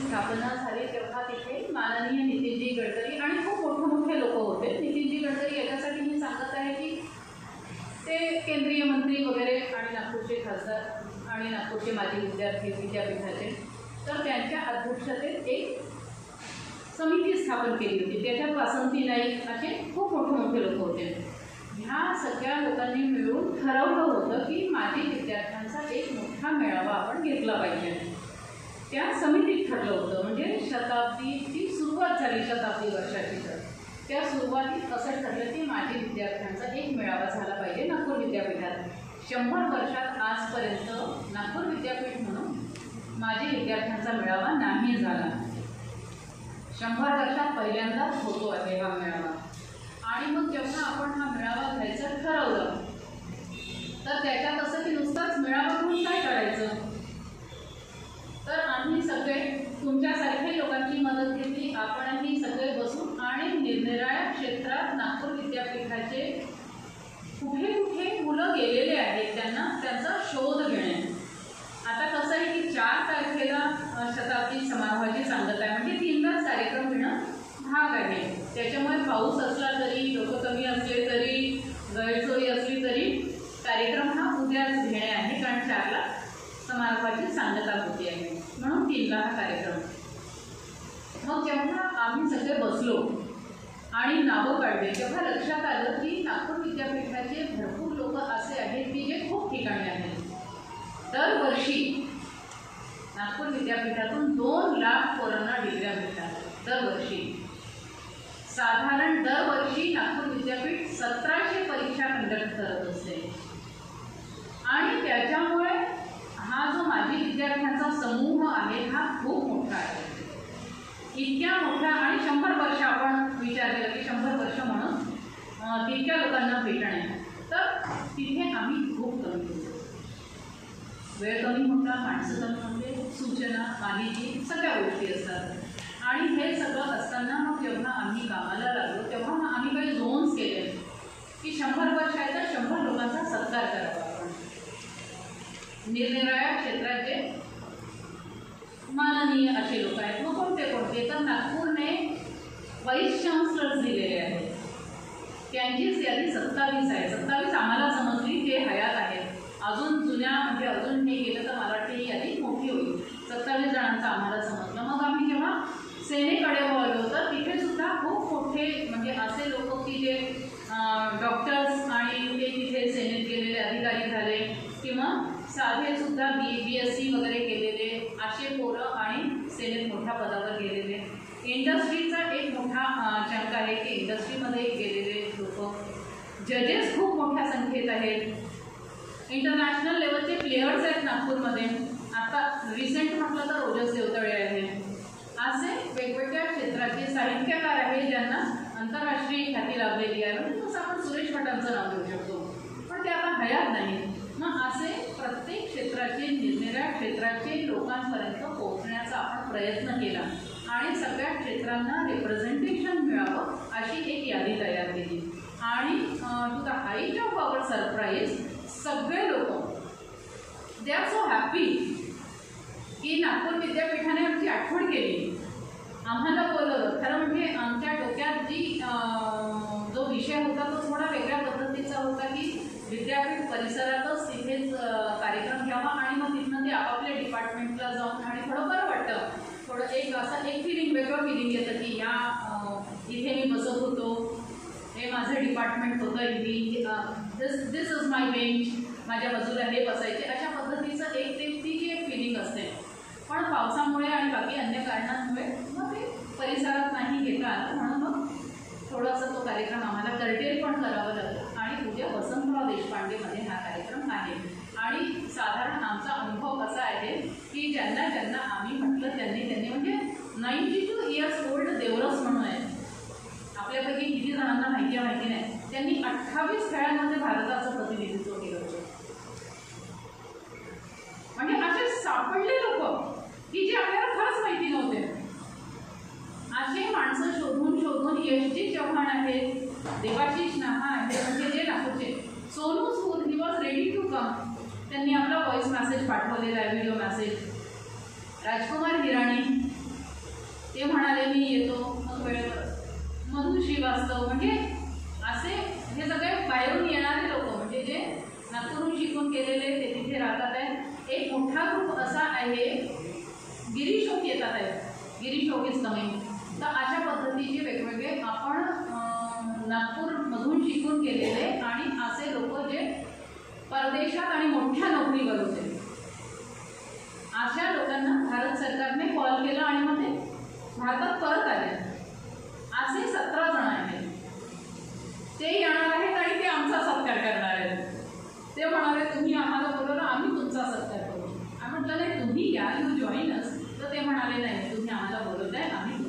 स्थापना झाली तेव्हा तिथे माननीय नितीनजी गडकरी आणि खूप मोठे लोक होते. नितीनजी गडकरी याच्यासाठी मी सांगत आहे की ते केंद्रीय मंत्री वगैरे आणि नागपूरचे खासदार आणि नागपूरचे माजी विद्यार्थी विद्यापीठाचे, तर त्यांच्या अध्यक्षतेत एक समिती स्थापन केली होती. त्याच्यात वासंती नाईक असे खूप मोठे लोक होते. ह्या सगळ्या लोकांनी मिळून ठरवलं होतं की माजी विद्यार्थ्यांचा एक मोठा मेळावा आपण घेतला पाहिजे. त्या समितीत ठरलं होतं. म्हणजे शताब्दीची सुरुवात झाली, शताब्दी वर्षाची. तर त्या सुरुवातीत असं ठरलं की माजी विद्यार्थ्यांचा एक मेळावा झाला पाहिजे नागपूर विद्यापीठात. 100 वर्षात आजपर्यंत नागपूर विद्यापीठ म्हणून माजी विद्यार्थ्यांचा मेळावा नाही झाला. 100 वर्षात पहिल्यांदाच होतो आहे हा मेळावा. आणि मग जेव्हा आपण हा मेळावा घ्यायचं ठरवलं तर त्याच्यात असं की नुसताच मेळावा म्हणून काय करायचं, तर आम्ही सगळे तुमच्यासारखे लोकांची मदत घेतली. आपणही सगळे बसून आणि निरनिराळ्या क्षेत्रात नागपूर विद्यापीठाचे कुठे कुठे मुलं गेलेले आहेत त्यांचा शोध घेणे. आता कसं आहे की 4 तारखेला शताब्दी समारोहाची सांगता आहे, म्हणजे 3दाच कार्यक्रम घेणं भाग आहे. त्याच्यामुळे पाऊस असला तरी, लोक कमी असले तरी, गैरसोयी असली तरी कार्यक्रम हा उद्याच घेणे आहे, कारण 4ला समारोहाची सांगता होती आहे, म्हणून 3ला हा कार्यक्रम. मग जेव्हा आम्ही सगळे बसलो आणि नावं काढले तेव्हा लक्षात आलं की नागपूर विद्यापीठाचे भरपूर लोक असे आहेत की जे खूप ठिकाणी आहेत. दरवर्षी नागपूर विद्यापीठातून 2 लाख कोरोना डिग्र्या भेटतात दरवर्षी. साधारण दरवर्षी नागपूर विद्यापीठ 1700 परीक्षा कंडक्ट करत असते. आणि त्याच्यामुळे हा जो माजी विद्यार्थ्यांचा समूह आहे हा खूप मोठा आहे. इतक्या मोठ्या आणि 100 वर्ष आपण विचार केला की 100 वर्ष म्हणून तितक्या लोकांना भेटणे, तर तिथे आम्ही खूप कमी होतो. वेळ कमी होता, माणसं कमी होते, सूचना माहिती सगळ्या गोष्टी असतात. आणि हे सगळं असताना मग जेव्हा आम्ही कामाला लागलो तेव्हा मग आम्ही काही झोन्स केले की 100 वर्ष आहे तर 100 लोकांचा सत्कार करावा आपण. निरनिराळ्या क्षेत्राचे माननीय असे लोक आहेत. मग कोणते तर नागपूरने वाईस चान्सलर्स दिलेले आहेत. त्यांचीच यादी 27 आहे. 27 आम्हाला समजली ते हयात आहेत. अजून जुन्या म्हणजे अजून हे गेलं तर मला वाटते ही यादी मोठी होईल. 27 जणांचं आम्हाला समजलं. मग आम्ही जेव्हा सेनेकडे वळलो तर तिथे सुद्धा खूप मोठे म्हणजे असे लोक की जे डॉक्टर्स आणि ते तिथे सेनेत गेलेले अधिकारी झाले किंवा साधे सुद्धा BSc वगैरे केलेले असे पोरं आणि सेनेत मोठ्या पदावर गेलेले. इंडस्ट्रीचा एक मोठा चंक आहे की इंडस्ट्रीमध्ये गेलेले लोक. जजेस खूप मोठ्या संख्येत आहेत. इंटरनॅशनल लेवलचे प्लेयर्स आहेत नागपूरमध्ये. आता रिसेंट म्हटलं तर ओजस देवतळे आहे. असे वेगवेगळ्या क्षेत्राचे साहित्यकार आहेत ज्यांना आंतरराष्ट्रीय ख्याती लाभलेली आहे. म्हणजे तसं आपण सुरेश भटांचं नाव घेऊ शकतो, पण ते आता हयात नाही. मग असे प्रत्येक क्षेत्राचे निरनिराळ्या क्षेत्राचे लोकांपर्यंत पोहोचण्याचा आपण प्रयत्न केला आणि सगळ्या क्षेत्रांना रिप्रेझेंटेशन मिळावं अशी एक यादी तयार केली. आणि to the height of our surprise सगळे लोक दे आर सो हॅपी की नागपूर विद्यापीठाने आमची आठवण केली, आम्हाला बोलवलं. खरं म्हणजे आमच्या डोक्यात जो विषय होता तो थोडा वेगळ्या पद्धतीचा होता की विद्यापीठ परिसरातच तिथेच कार्यक्रम घ्यावा आणि मग तिथनं ते आपापल्या डिपार्टमेंटला जाऊन आणि थोडं बरं वाटतं. थोडं एक फिलिंग वेगळं फिलिंग येतं की इथे मी बसत होतो, हे माझं डिपार्टमेंट होतं, दिस इज माय बेंच, माझ्या बाजूला हे बसायचे, अशा पद्धतीचं ती जी एक फिलिंग असते. पण पावसामुळे आणि बाकी अन्य कारणांमुळे मग ते परिसरात नाही घेता आलं, म्हणून मग थोडासा तो कार्यक्रम आम्हाला कर्टेल पण करावं लागलं. आणि उद्या वसंतराव देशपांडेमध्ये हा कार्यक्रम आहे. आणि साधारण आमचा अनुभव असा आहे की ज्यांना आम्ही म्हटलं त्यांनी म्हणजे 92 इयर्स ओल्ड देवरस म्हणून आहे, आपल्यापैकी किती जणांना माहिती नाही, त्यांनी 28 खेळांमध्ये भारताचं प्रतिनिधित्व केलं होतं. म्हणजे असे सापडले लोक की जे आपल्याला खरंच माहिती नव्हते. असे माणसं शोधून यशजी चव्हाण आहेत, देवाशिष नाहा आहे, म्हणजे जे नागपूरचे सोनू सूद, ही वॉज रेडी टू कम, त्यांनी आपला व्हॉइस मेसेज पाठवलेला आहे, व्हिडिओ मेसेज. राजकुमार हिराणी ते म्हणाले मी येतो, मग वेळेवर. मधु श्रीवास्तव, म्हणजे असे हे सगळे बाहेरून येणारे लोक, म्हणजे जे नागपूरहून शिकून गेलेले ते तिथे राहतात आहेत. एक मोठा ग्रुप असा आहे, गिरीश ओक येतात आहेत, गिरीश ओक इज कमिंग. तर अशा पद्धतीचे वेगवेगळे आपण नागपूरमधून शिकून गेलेले आणि असे लोक जे परदेशात आणि मोठ्या नोकरीवर होते, अशा लोकांना भारत सरकारने कॉल केला आणि मग ते भारतात परत आले. असे 17 जण आहेत. ते येणार आहेत आणि ते आमचा सत्कार करणार आहेत. ते म्हणाले तुम्ही आम्हाला बोलवलं, आम्ही तुमचा सत्कार करू. आम्ही म्हटलं नाही तुम्ही या, यू जॉईन अस. तर ते म्हणाले नाही तुम्ही आम्हाला बोलवताय, आम्ही